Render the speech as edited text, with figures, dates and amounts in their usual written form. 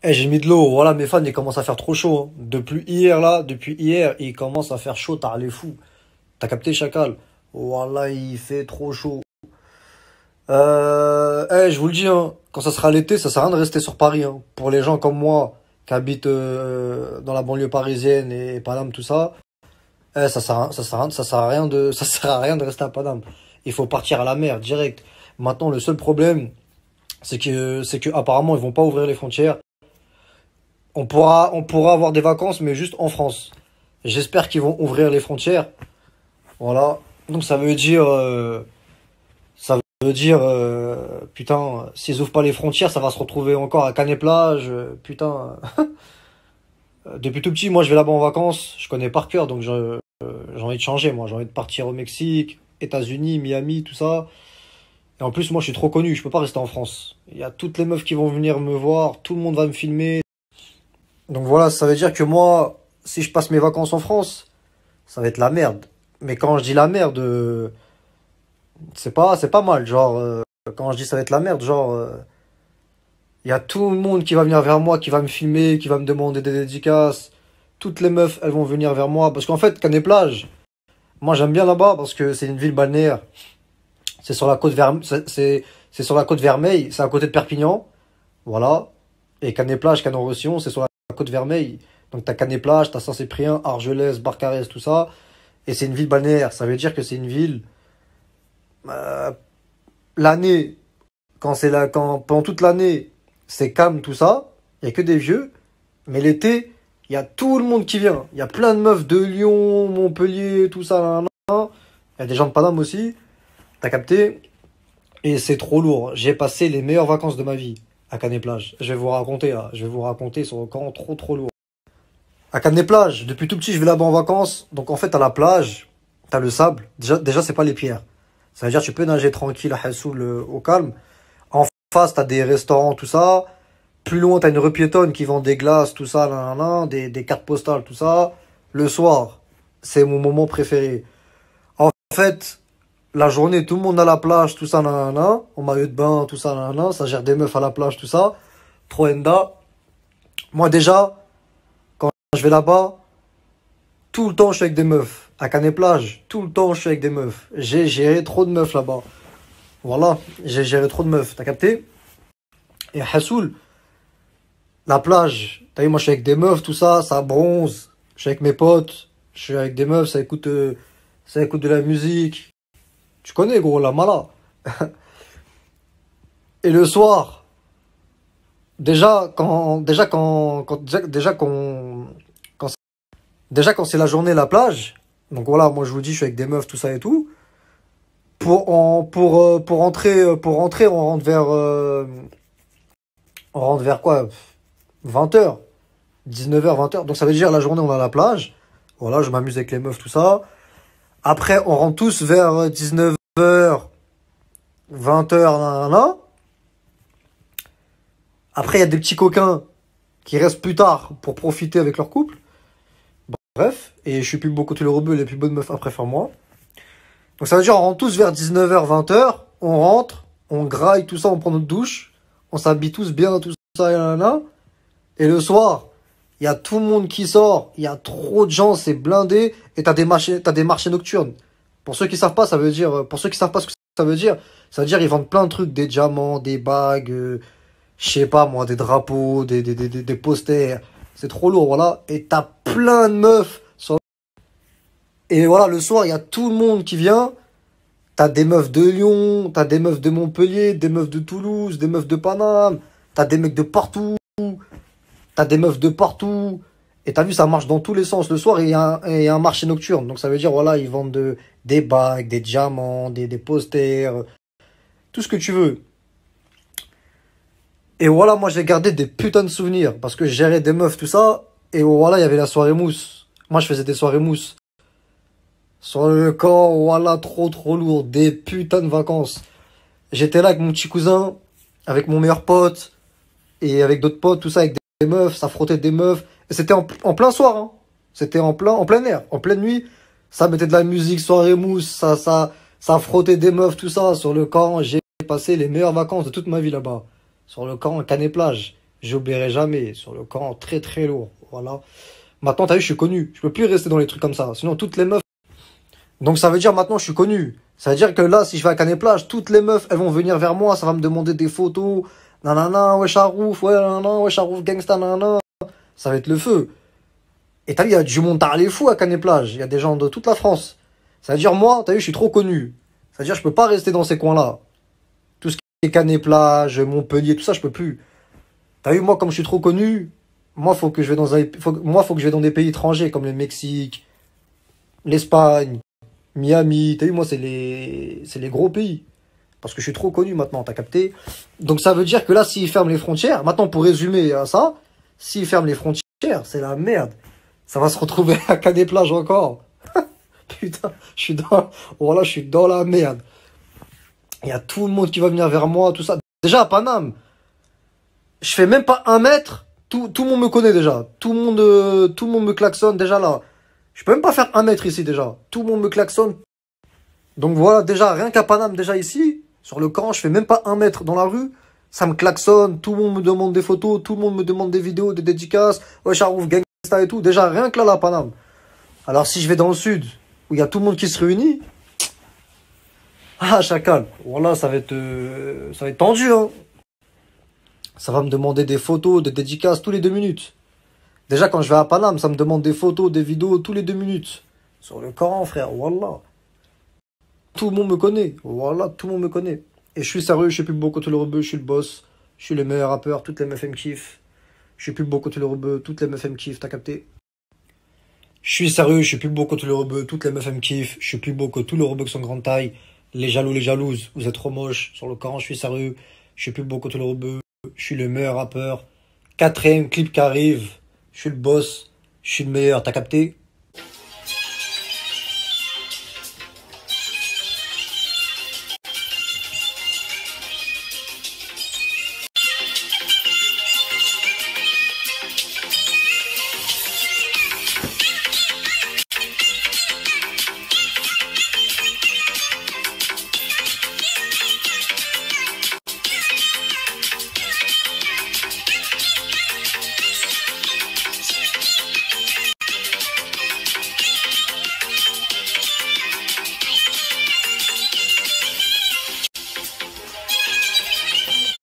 J'ai mis de l'eau. Voilà, mes fans, ils commencent à faire trop chaud, hein. Depuis hier, il commence à faire chaud, t'as les fous. T'as capté, chacal? Voilà, il fait trop chaud. Je vous le dis, hein, quand ça sera l'été, ça sert à rien de rester sur Paris, hein. Pour les gens comme moi, qui habitent dans la banlieue parisienne et Paname, tout ça, ça sert à rien de rester à Paname. Il faut partir à la mer, direct. Maintenant, le seul problème, c'est que apparemment, ils vont pas ouvrir les frontières. On pourra avoir des vacances, mais juste en France. J'espère qu'ils vont ouvrir les frontières. Voilà. Donc ça veut dire, putain, s'ils ouvrent pas les frontières, ça va se retrouver encore à Canet-Plage. Putain. Depuis tout petit, moi, je vais là-bas en vacances. Je connais par cœur, donc j'ai envie de changer, moi. J'ai envie de partir au Mexique, États-Unis, Miami, tout ça. Et en plus, moi, je suis trop connu. Je peux pas rester en France. Il y a toutes les meufs qui vont venir me voir. Tout le monde va me filmer. Donc voilà, ça veut dire que moi, si je passe mes vacances en France, ça va être la merde. Mais quand je dis la merde, c'est pas mal. Genre, quand je dis ça va être la merde, genre, il y a tout le monde qui va venir vers moi, qui va me filmer, qui va me demander des dédicaces. Toutes les meufs, elles vont venir vers moi. Parce qu'en fait, Canet-Plage, moi j'aime bien là-bas parce que c'est une ville balnéaire. C'est sur la côte Vermeille, c'est à côté de Perpignan. Voilà. Et Canet-Plage, Canet-en-Roussillon, c'est sur la côte Vermeille. Donc t'as Canet-Plage, t'as Saint-Cyprien, Argelès, Barcarès, tout ça. Et c'est une ville balnéaire. Ça veut dire que c'est une ville. euh, L'année, pendant toute l'année, c'est calme, tout ça. Il y a que des vieux. Mais l'été, il y a tout le monde qui vient. Il y a plein de meufs de Lyon, Montpellier, tout ça. Nan, nan, nan. Il y a des gens de Paname aussi. T'as capté? Et c'est trop lourd. J'ai passé les meilleures vacances de ma vie à Canet-Plage. Je vais vous raconter, là. Je vais vous raconter sur le camp trop trop lourd. À Canet-Plage, depuis tout petit, je vais là-bas en vacances. Donc en fait, à la plage, t'as le sable. Déjà c'est pas les pierres. Ça veut dire que tu peux nager tranquille à Hassoul, au calme. En face, t'as des restaurants, tout ça. Plus loin, t'as une rue piétonne qui vend des glaces, tout ça, nan, nan, nan, des cartes postales, tout ça. Le soir, c'est mon moment préféré. En fait, la journée, tout le monde à la plage, tout ça, nanana, en maillot de bain, tout ça, nanana, ça gère des meufs à la plage, tout ça. Trop enda. Moi, déjà, quand je vais là-bas, tout le temps, je suis avec des meufs. À Canet-Plage, tout le temps, je suis avec des meufs. J'ai géré trop de meufs là-bas. Voilà, j'ai géré trop de meufs, t'as capté? Et à Hassoul, la plage, t'as vu, moi, je suis avec des meufs, tout ça, ça bronze. Je suis avec mes potes, je suis avec des meufs, ça écoute de la musique. Tu connais, gros, la mala. Et le soir, déjà quand c'est la journée la plage, donc voilà, moi je vous dis, je suis avec des meufs, tout ça et tout. Pour rentrer, on rentre vers quoi? 20 h, 19 h, 20 h. Donc ça veut dire la journée on est à la plage. Voilà, je m'amuse avec les meufs, tout ça. Après, on rentre tous vers 19 h, 20 h, nanana. Après, il y a des petits coquins qui restent plus tard pour profiter avec leur couple. Bref, et je suis plus beau côté le rebeu, les plus bonnes meufs après faire moi. Donc ça veut dire on rentre tous vers 19 h, 20 h, on rentre, on graille tout ça, on prend notre douche, on s'habille tous bien, tout ça, et nanana. Et le soir, il y a tout le monde qui sort, il y a trop de gens, c'est blindé, et t'as des marchés nocturnes. Pour ceux qui savent pas, pour ceux qui savent pas ce que ça veut dire ils vendent plein de trucs, des diamants, des bagues, je sais pas moi, des drapeaux, des posters. C'est trop lourd, voilà. Et t'as plein de meufs. Et voilà, le soir, il y a tout le monde qui vient. T'as des meufs de Lyon, t'as des meufs de Montpellier, des meufs de Toulouse, des meufs de Paname. T'as des mecs de partout. T'as des meufs de partout. Et t'as vu, ça marche dans tous les sens. Le soir, il y a un marché nocturne. Donc ça veut dire, voilà, ils vendent des bagues, des diamants, des posters, tout ce que tu veux. Et voilà, moi j'ai gardé des putains de souvenirs parce que je gérais des meufs, tout ça. Et voilà, il y avait la soirée mousse. Moi je faisais des soirées mousse. Sur le camp, voilà, trop trop lourd. Des putains de vacances. J'étais là avec mon petit cousin, avec mon meilleur pote, et avec d'autres potes, tout ça, avec des meufs, ça frottait des meufs. Et c'était en plein soir, hein. C'était en plein air, en pleine nuit. Ça mettait de la musique, soirée mousse, ça frottait des meufs, tout ça. Sur le camp, j'ai passé les meilleures vacances de toute ma vie là-bas. Sur le camp, Canet-Plage. J'oublierai jamais. Sur le Coran, très très lourd. Voilà. Maintenant, t'as vu, je suis connu. Je peux plus rester dans les trucs comme ça. Sinon, toutes les meufs. Donc, ça veut dire maintenant, je suis connu. Ça veut dire que là, si je vais à Canet-Plage, toutes les meufs, elles vont venir vers moi. Ça va me demander des photos. Nanana, ouais, Charouf, ouais, nanana, ouais, Charouf, gangsta, nanana. Ça va être le feu. Et t'as vu, il y a du monde les fous à Canet-Plage. Il y a des gens de toute la France. Ça veut dire, moi, t'as vu, je suis trop connu. Ça veut dire, je peux pas rester dans ces coins-là. Tout ce qui est Canet-Plage, Montpellier, tout ça, je peux plus. T'as vu, moi, comme je suis trop connu, moi, faut que je vais dans faut que je vais dans des pays étrangers, comme le Mexique, l'Espagne, Miami. T'as vu, moi, c'est les gros pays. Parce que je suis trop connu maintenant, t'as capté? Donc, ça veut dire que là, s'ils ferment les frontières, maintenant, pour résumer à ça, s'ils ferment les frontières, c'est la merde. Ça va se retrouver à Canet-Plage encore. Putain, voilà, je suis dans la merde. Il y a tout le monde qui va venir vers moi, tout ça. Déjà, à Paname, je fais même pas 1 mètre. Tout le monde me connaît déjà. Tout le monde me klaxonne déjà là. Je peux même pas faire 1 mètre ici déjà. Tout le monde me klaxonne. Donc voilà, déjà, rien qu'à Paname, déjà ici, sur le camp, je fais même pas 1 mètre dans la rue. Ça me klaxonne. Tout le monde me demande des photos. Tout le monde me demande des vidéos, des dédicaces. Ouais, Charouf, gangsta et tout. Déjà, rien que là, à Paname. Alors si je vais dans le sud, où il y a tout le monde qui se réunit, ah, chacal, voilà, ça va être tendu, hein. Ça va me demander des photos, des dédicaces tous les 2 minutes. Déjà, quand je vais à Paname, ça me demande des photos, des vidéos tous les 2 minutes. Sur le Coran, frère, wallah. Tout le monde me connaît, voilà, tout le monde me connaît. Et je suis sérieux, je suis plus beaucoup tout le rebeu, je suis le boss. Je suis le meilleur rappeur, toutes les meufs me kiffent. Je suis plus beaucoup tout le rebeu, toutes les meufs me kiffent, t'as capté? Je suis sérieux, je suis plus beau que tout le rebeu, toutes les meufs elles me kiffent, je suis plus beau que tous les rebeux qui sont grande taille, les jaloux, les jalouses, vous êtes trop moches, sur le Coran je suis sérieux, je suis plus beau que tout le rebeu, je suis le meilleur rappeur, 4ème clip qui arrive, je suis le boss, je suis le meilleur, t'as capté?